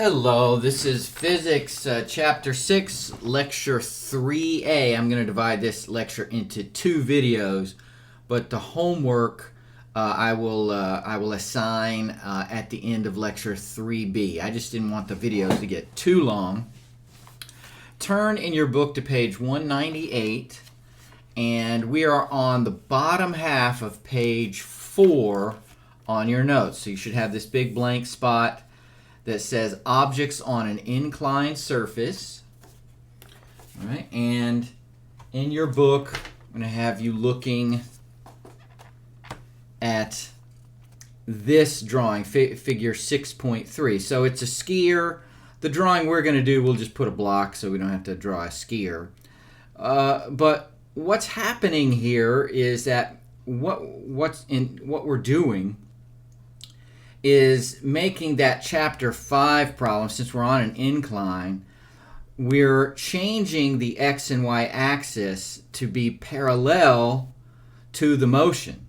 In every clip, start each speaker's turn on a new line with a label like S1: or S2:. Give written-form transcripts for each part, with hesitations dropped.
S1: Hello, this is Physics Chapter 6, Lecture 3A. I'm going to divide this lecture into two videos, but the homework I will assign at the end of Lecture 3B. I just didn't want the videos to get too long. Turn in your book to page 198, and we are on the bottom half of page 4 on your notes. So you should have this big blank spot that says objects on an inclined surface. All right, and in your book, I'm going to have you looking at this drawing, figure 6.3. So it's a skier. The drawing we're going to do, we'll just put a block so we don't have to draw a skier. But what's happening here is that what we're doing is making that chapter 5 problem, since we're on an incline, we're changing the x and y axis to be parallel to the motion.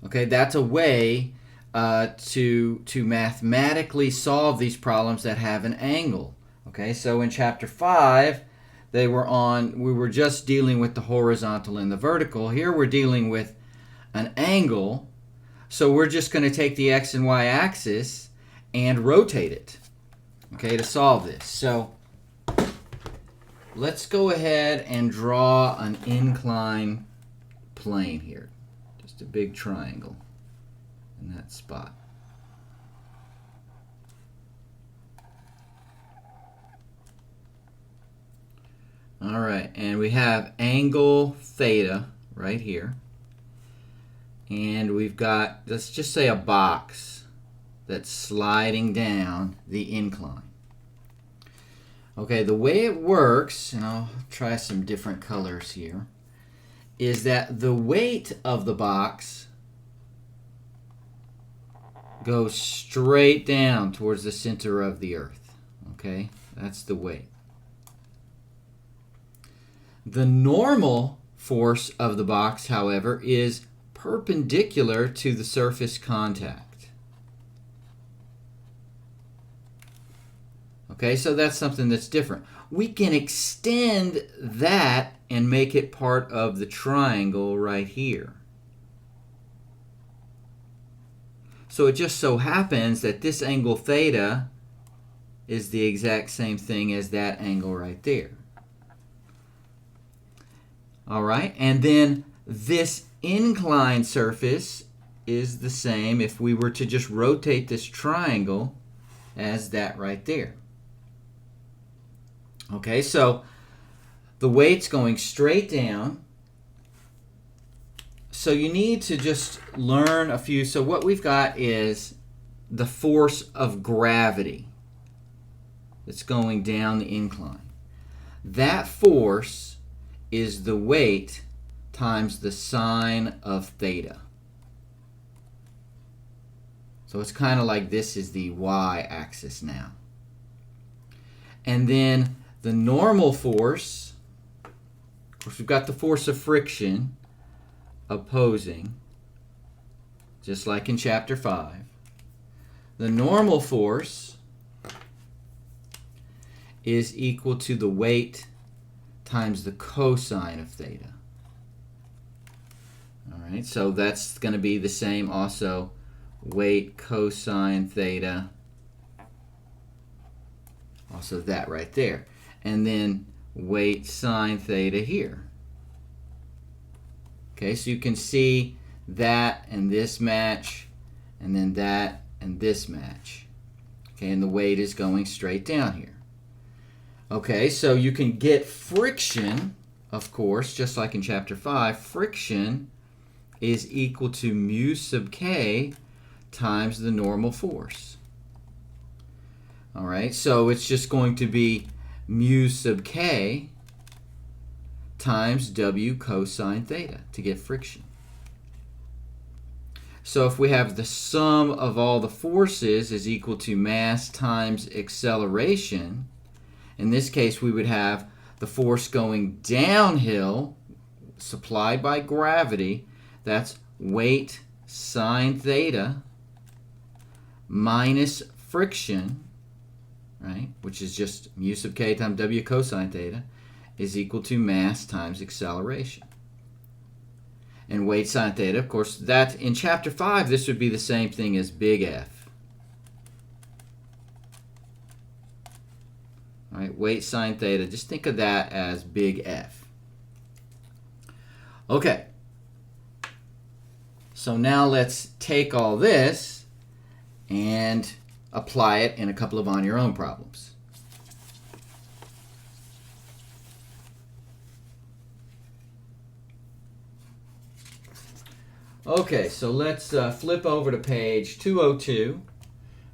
S1: Okay, that's a way to mathematically solve these problems that have an angle. Okay, so in chapter 5, we were just dealing with the horizontal and the vertical. Here we're dealing with an angle. So we're just going to take the x and y axis and rotate it, okay, to solve this. So let's go ahead and draw an inclined plane here. Just a big triangle in that spot. All right, and we have angle theta right here. And we've got, let's just say, a box that's sliding down the incline. Okay, the way it works, and I'll try some different colors here, is that the weight of the box goes straight down towards the center of the earth. Okay, that's the weight. The normal force of the box, however, is perpendicular to the surface contact. Okay, so that's something that's different. We can extend that and make it part of the triangle right here. So it just so happens that this angle theta is the exact same thing as that angle right there. All right, and then this inclined surface is the same if we were to just rotate this triangle as that right there. Okay, so the weight's going straight down. So you need to just learn a few. So what we've got is the force of gravity that's going down the incline. That force is the weight times the sine of theta. So it's kind of like this is the y-axis now. And then the normal force, of course we've got the force of friction opposing, just like in chapter 5. The normal force is equal to the weight times the cosine of theta. All right, so that's going to be the same also, weight cosine theta, also that right there. And then weight sine theta here. Okay, so you can see that and this match, and then that and this match. Okay, and the weight is going straight down here. Okay, so you can get friction, of course, just like in chapter 5, friction is equal to mu sub k times the normal force. All right, so it's just going to be mu sub k times w cosine theta to get friction. So if we have the sum of all the forces is equal to mass times acceleration, in this case we would have the force going downhill supplied by gravity. That's weight sine theta minus friction, right? which is just mu sub k times w cosine theta, is equal to mass times acceleration. And weight sine theta, of course, that in chapter 5, this would be the same thing as big F. All right, weight sine theta, just think of that as big F. Okay. So now let's take all this and apply it in a couple of on your own problems. Okay, so let's flip over to page 202.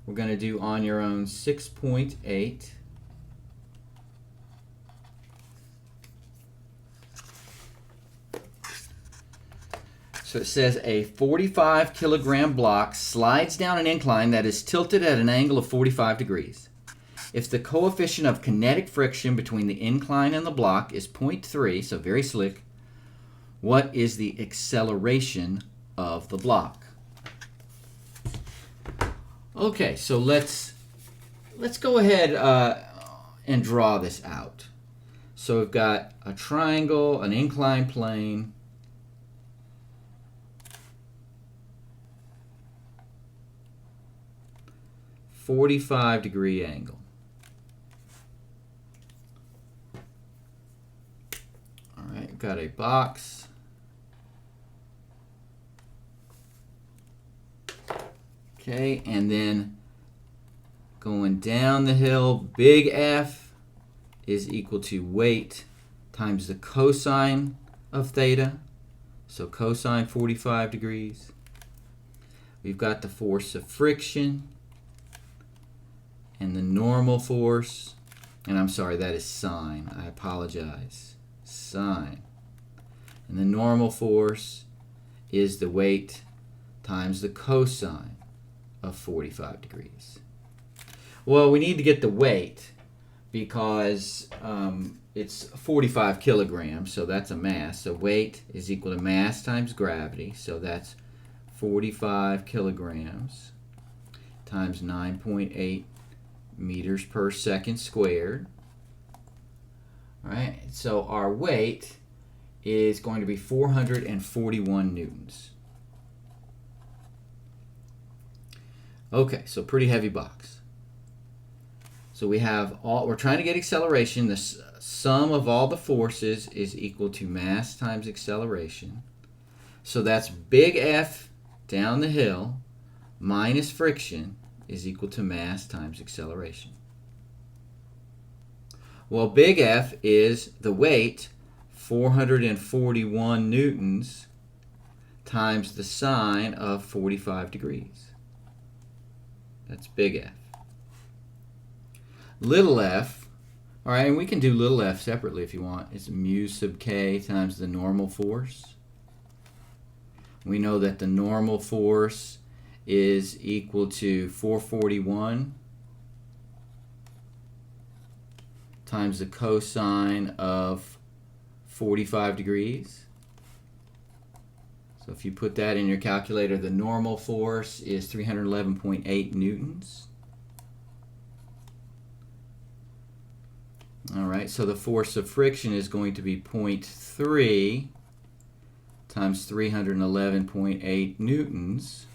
S1: We're going to do on your own 6.8. So it says a 45 kilogram block slides down an incline that is tilted at an angle of 45 degrees. If the coefficient of kinetic friction between the incline and the block is 0.3, so very slick, what is the acceleration of the block? Okay, so let's go ahead and draw this out. So we've got a triangle, an inclined plane, (45-degree) angle. All right, we've got a box. Okay, and then going down the hill, big F is equal to weight times the cosine of theta. So cosine 45 degrees. We've got the force of friction and the normal force, and I'm sorry, that is sine. I apologize. Sine. And the normal force is the weight times the cosine of 45 degrees. Well, we need to get the weight because it's 45 kilograms, so that's a mass. So weight is equal to mass times gravity, so that's 45 kilograms times 9.8 meters per second squared. All right, so our weight is going to be 441 newtons. Okay, so pretty heavy box. So we have we're trying to get acceleration. The sum of all the forces is equal to mass times acceleration. So that's big F down the hill minus friction is equal to mass times acceleration. Well, big F is the weight, 441 newtons, times the sine of 45 degrees. That's big F. Little f, all right, and we can do little f separately if you want. It's mu sub k times the normal force. We know that the normal force is equal to 441 times the cosine of 45 degrees. So if you put that in your calculator, the normal force is 311.8 newtons. All right, so the force of friction is going to be 0.3 times 311.8 newtons.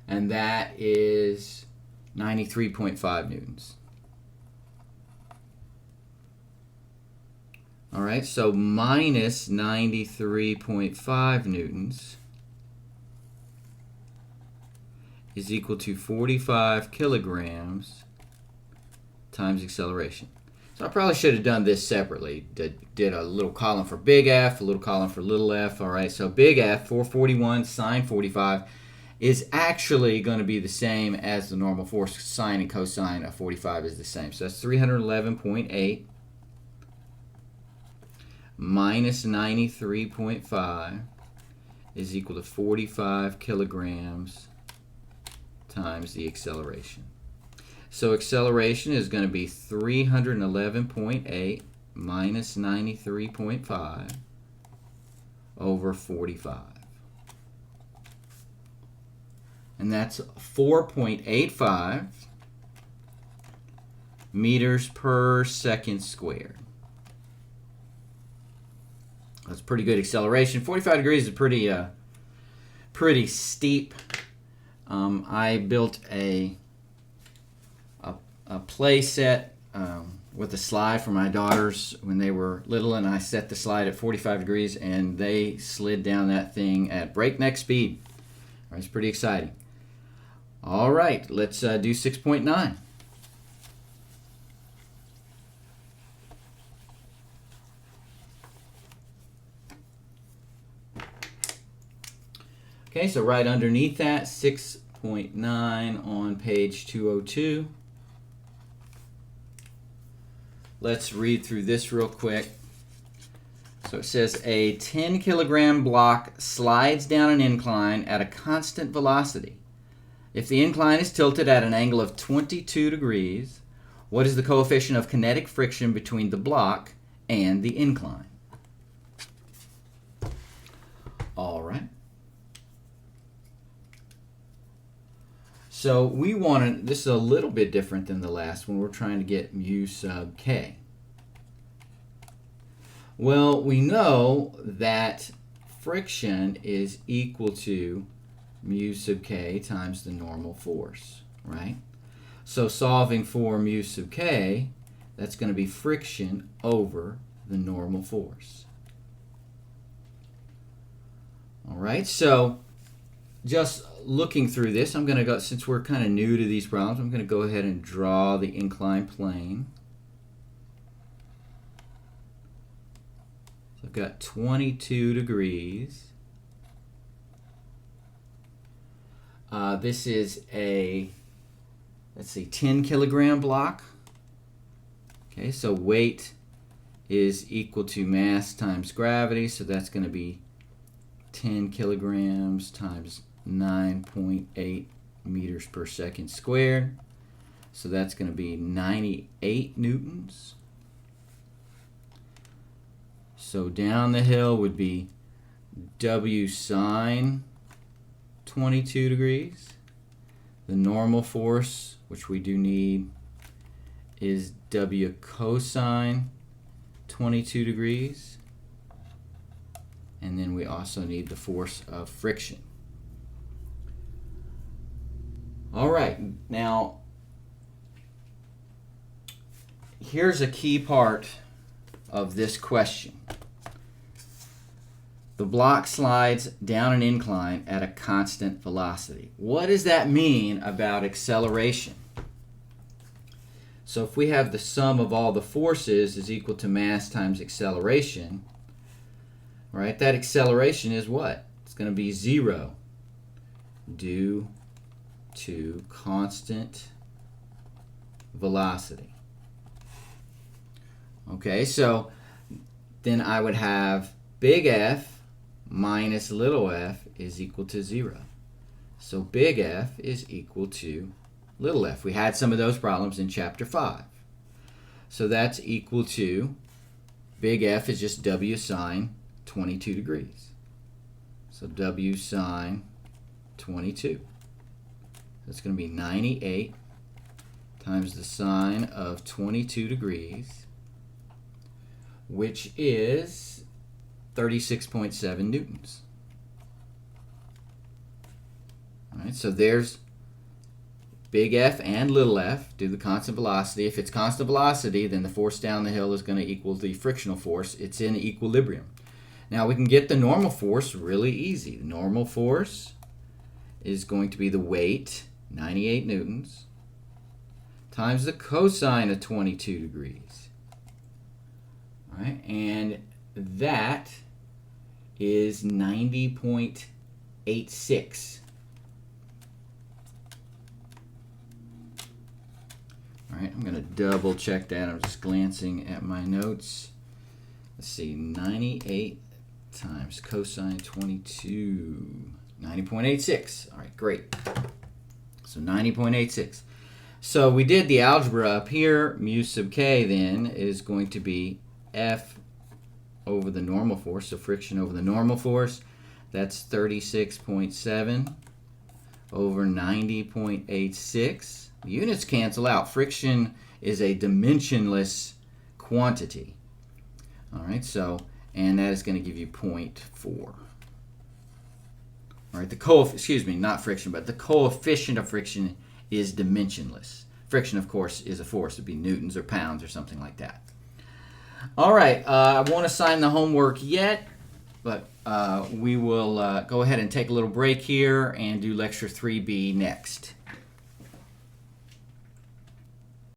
S1: And that is 93.5 newtons. All right, so minus 93.5 newtons is equal to 45 kilograms times acceleration. So I probably should have done this separately. Did a little column for big F, a little column for little f. All right, so big F, 441 sine 45, is actually going to be the same as the normal force. Sine and cosine of 45 is the same. So that's 311.8 minus 93.5 is equal to 45 kilograms times the acceleration. So acceleration is going to be 311.8 minus 93.5 over 45. And that's 4.85 meters per second squared. That's pretty good acceleration. 45 degrees is pretty steep. I built a play set with a slide for my daughters when they were little, and I set the slide at 45 degrees, and they slid down that thing at breakneck speed. All right, it's pretty exciting. All right, let's do 6.9. Okay, so right underneath that, 6.9 on page 202. Let's read through this real quick. So it says a 10 kilogram block slides down an incline at a constant velocity. If the incline is tilted at an angle of 22 degrees, what is the coefficient of kinetic friction between the block and the incline? All right. So we want to, this is a little bit different than the last one. We're trying to get mu sub k. Well, we know that friction is equal to mu sub k times the normal force, right? So solving for mu sub k, that's going to be friction over the normal force. All right, so just looking through this, I'm going to go, since we're kind of new to these problems, I'm going to go ahead and draw the inclined plane. So I've got 22 degrees. This is a, let's see, 10 kilogram block. Okay, so weight is equal to mass times gravity, so that's going to be 10 kilograms times 9.8 meters per second squared. So that's going to be 98 newtons. So down the hill would be W sine 22 degrees. The normal force, which we do need, is W cosine 22 degrees. And then we also need the force of friction. All right, now here's a key part of this question. The block slides down an incline at a constant velocity. What does that mean about acceleration? So if we have the sum of all the forces is equal to mass times acceleration, right, that acceleration is what? It's going to be 0 due to constant velocity. Okay, so then I would have big F minus little f is equal to 0. So big F is equal to little f. We had some of those problems in chapter 5. So that's equal to, big F is just W sine 22 degrees. So W sine 22. That's going to be 98 times the sine of 22 degrees, which is 36.7 newtons. All right, so there's big F and little f due to the constant velocity. If it's constant velocity, then the force down the hill is going to equal the frictional force. It's in equilibrium. Now we can get the normal force really easy. The normal force is going to be the weight, 98 newtons, times the cosine of 22 degrees. All right, and that is 90.86. All right, I'm going to double check that. I'm just glancing at my notes. Let's see, 98 times cosine 22, 90.86. All right, great. So 90.86. So we did the algebra up here. Mu sub k then is going to be F over the normal force, so friction over the normal force. That's 36.7 over 90.86. Units cancel out. Friction is a dimensionless quantity. All right, so, and that is going to give you 0.4. All right, not friction, but the coefficient of friction is dimensionless. Friction, of course, is a force. It would be newtons or pounds or something like that. All right, I won't assign the homework yet, but we will go ahead and take a little break here and do Lecture 3B next.